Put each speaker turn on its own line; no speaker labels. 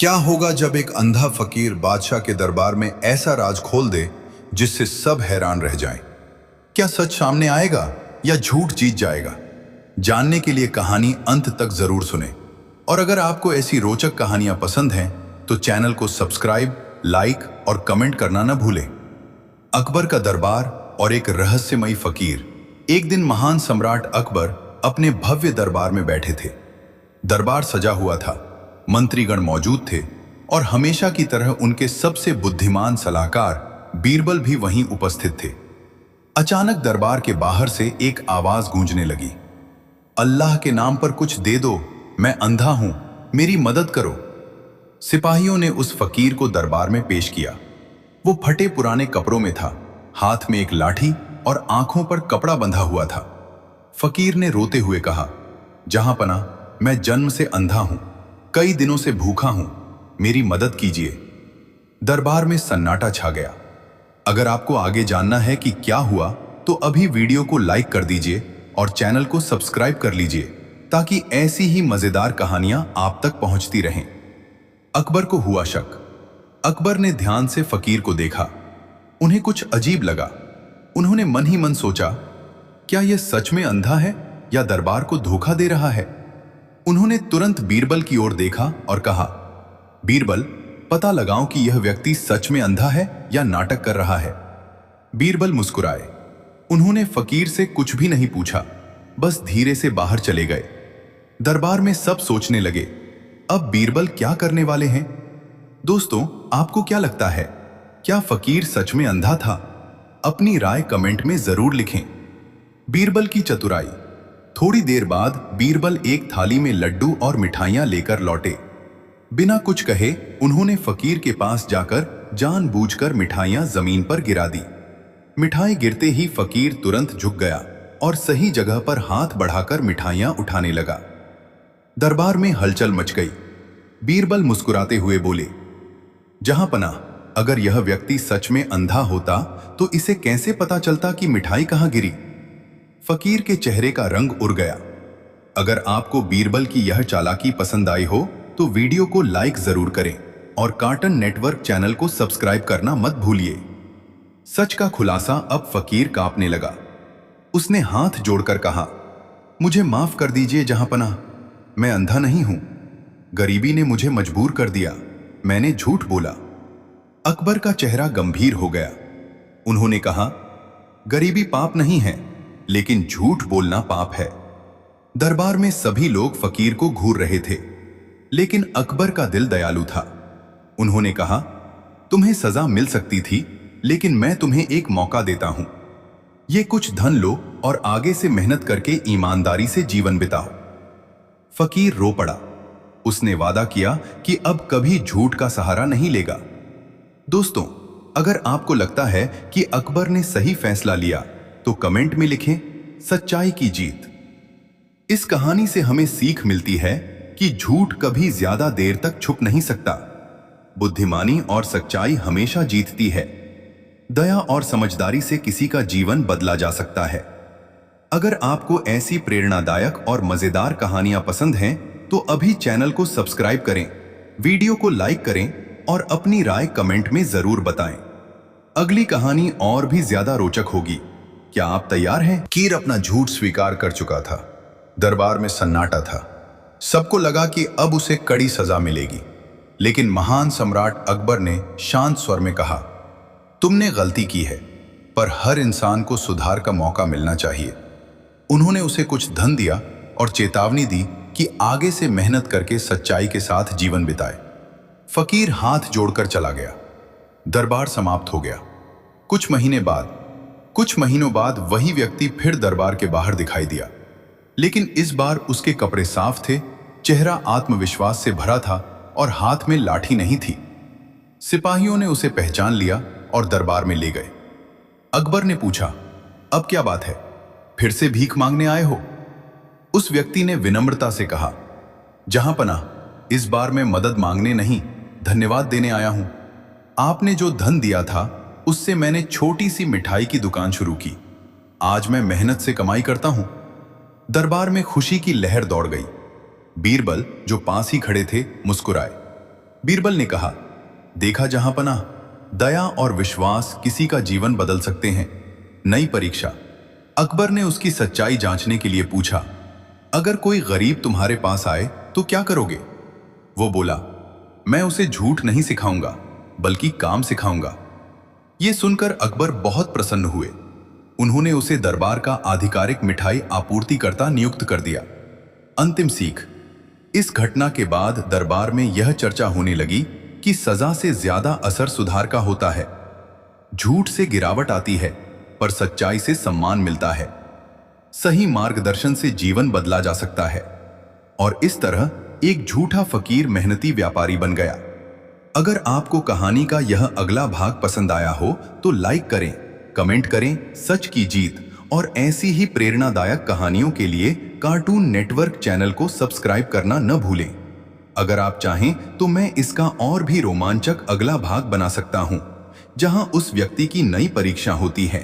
क्या होगा जब एक अंधा फकीर बादशाह के दरबार में ऐसा राज खोल दे जिससे सब हैरान रह जाएं? क्या सच सामने आएगा या झूठ जीत जाएगा? जानने के लिए कहानी अंत तक जरूर सुने। और अगर आपको ऐसी रोचक कहानियां पसंद हैं तो चैनल को सब्सक्राइब, लाइक और कमेंट करना न भूलें। अकबर का दरबार और एक रहस्यमयी फकीर। एक दिन महान सम्राट अकबर अपने भव्य दरबार में बैठे थे। दरबार सजा हुआ था, मंत्रीगण मौजूद थे और हमेशा की तरह उनके सबसे बुद्धिमान सलाहकार बीरबल भी वहीं उपस्थित थे। अचानक दरबार के बाहर से एक आवाज गूंजने लगी, अल्लाह के नाम पर कुछ दे दो, मैं अंधा हूं, मेरी मदद करो। सिपाहियों ने उस फकीर को दरबार में पेश किया। वो फटे पुराने कपड़ों में था, हाथ में एक लाठी और आंखों पर कपड़ा बंधा हुआ था। फकीर ने रोते हुए कहा, जहां पना, मैं जन्म से अंधा हूं, कई दिनों से भूखा हूं, मेरी मदद कीजिए। दरबार में सन्नाटा छा गया। अगर आपको आगे जानना है कि क्या हुआ तो अभी वीडियो को लाइक कर दीजिए और चैनल को सब्सक्राइब कर लीजिए ताकि ऐसी ही मजेदार कहानियां आप तक पहुंचती रहें। अकबर को हुआ शक। अकबर ने ध्यान से फकीर को देखा। उन्हें कुछ अजीब लगा। उन्होंने मन ही मन सोचा, क्या यह सच में अंधा है या दरबार को धोखा दे रहा है? उन्होंने तुरंत बीरबल की ओर देखा और कहा, बीरबल, पता लगाओ कि यह व्यक्ति सच में अंधा है या नाटक कर रहा है। बीरबल मुस्कुराए। उन्होंने फकीर से कुछ भी नहीं पूछा, बस धीरे से बाहर चले गए। दरबार में सब सोचने लगे, अब बीरबल क्या करने वाले हैं? दोस्तों, आपको क्या लगता है, क्या फकीर सच में अंधा था? अपनी राय कमेंट में जरूर लिखें। बीरबल की चतुराई। थोड़ी देर बाद बीरबल एक थाली में लड्डू और मिठाइयां लेकर लौटे। बिना कुछ कहे उन्होंने फकीर के पास जाकर जानबूझकर मिठाइयां जमीन पर गिरा दी। मिठाई गिरते ही फकीर तुरंत झुक गया और सही जगह पर हाथ बढ़ाकर मिठाइयां उठाने लगा। दरबार में हलचल मच गई। बीरबल मुस्कुराते हुए बोले, जहां पनाह, अगर यह व्यक्ति सच में अंधा होता तो इसे कैसे पता चलता कि मिठाई कहां गिरी? फकीर के चेहरे का रंग उड़ गया। अगर आपको बीरबल की यह चालाकी पसंद आई हो तो वीडियो को लाइक जरूर करें और कार्टून नेटवर्क चैनल को सब्सक्राइब करना मत भूलिए। सच का खुलासा अब फकीर कांपने लगा। उसने हाथ जोड़कर कहा, मुझे माफ कर दीजिए जहांपनाह, मैं अंधा नहीं हूं। गरीबी ने मुझे मजबूर कर दिया, मैंने झूठ बोला। अकबर का चेहरा गंभीर हो गया। उन्होंने कहा, गरीबी पाप नहीं है, लेकिन झूठ बोलना पाप है। दरबार में सभी लोग फकीर को घूर रहे थे, लेकिन अकबर का दिल दयालु था। उन्होंने कहा, तुम्हें सजा मिल सकती थी, लेकिन मैं तुम्हें एक मौका देता हूं। ये कुछ धन लो और आगे से मेहनत करके ईमानदारी से जीवन बिताओ। फकीर रो पड़ा। उसने वादा किया कि अब कभी झूठ का सहारा नहीं लेगा। दोस्तों, अगर आपको लगता है कि अकबर ने सही फैसला लिया तो कमेंट में लिखें, सच्चाई की जीत। इस कहानी से हमें सीख मिलती है कि झूठ कभी ज्यादा देर तक छुप नहीं सकता। बुद्धिमानी और सच्चाई हमेशा जीतती है। दया और समझदारी से किसी का जीवन बदला जा सकता है। अगर आपको ऐसी प्रेरणादायक और मजेदार कहानियां पसंद हैं तो अभी चैनल को सब्सक्राइब करें, वीडियो को लाइक करें और अपनी राय कमेंट में जरूर बताएं। अगली कहानी और भी ज्यादा रोचक होगी। क्या आप तैयार हैं? फकीर अपना झूठ स्वीकार कर चुका था। दरबार में सन्नाटा था। सबको लगा कि अब उसे कड़ी सजा मिलेगी, लेकिन महान सम्राट अकबर ने शांत स्वर में कहा, तुमने गलती की है, पर हर इंसान को सुधार का मौका मिलना चाहिए। उन्होंने उसे कुछ धन दिया और चेतावनी दी कि आगे से मेहनत करके सच्चाई के साथ जीवन बिताए। फकीर हाथ जोड़कर चला गया। दरबार समाप्त हो गया। कुछ महीनों बाद वही व्यक्ति फिर दरबार के बाहर दिखाई दिया, लेकिन इस बार उसके कपड़े साफ थे, चेहरा आत्मविश्वास से भरा था और हाथ में लाठी नहीं थी। सिपाहियों ने उसे पहचान लिया और दरबार में ले गए। अकबर ने पूछा, अब क्या बात है, फिर से भीख मांगने आए हो? उस व्यक्ति ने विनम्रता से कहा, जहांपनाह, इस बार मैं मदद मांगने नहीं, धन्यवाद देने आया हूं। आपने जो धन दिया था उससे मैंने छोटी सी मिठाई की दुकान शुरू की। आज मैं मेहनत से कमाई करता हूं। दरबार में खुशी की लहर दौड़ गई। बीरबल, जो पास ही खड़े थे, मुस्कुराए। बीरबल ने कहा, देखा जहां पना, दया और विश्वास किसी का जीवन बदल सकते हैं। नई परीक्षा। अकबर ने उसकी सच्चाई जांचने के लिए पूछा, अगर कोई गरीब तुम्हारे पास आए तो क्या करोगे? वो बोला, मैं उसे झूठ नहीं सिखाऊंगा बल्कि काम सिखाऊंगा। ये सुनकर अकबर बहुत प्रसन्न हुए। उन्होंने उसे दरबार का आधिकारिक मिठाई आपूर्तिकर्ता नियुक्त कर दिया। अंतिम सीख। इस घटना के बाद दरबार में यह चर्चा होने लगी कि सजा से ज्यादा असर सुधार का होता है। झूठ से गिरावट आती है, पर सच्चाई से सम्मान मिलता है। सही मार्गदर्शन से जीवन बदला जा सकता है। और इस तरह एक झूठा फकीर मेहनती व्यापारी बन गया। अगर आपको कहानी का यह अगला भाग पसंद आया हो तो लाइक करें, कमेंट करें। सच की जीत और ऐसी ही प्रेरणादायक कहानियों के लिए कार्टून नेटवर्क चैनल को सब्सक्राइब करना न भूलें। अगर आप चाहें तो मैं इसका और भी रोमांचक अगला भाग बना सकता हूं, जहां उस व्यक्ति की नई परीक्षा होती है।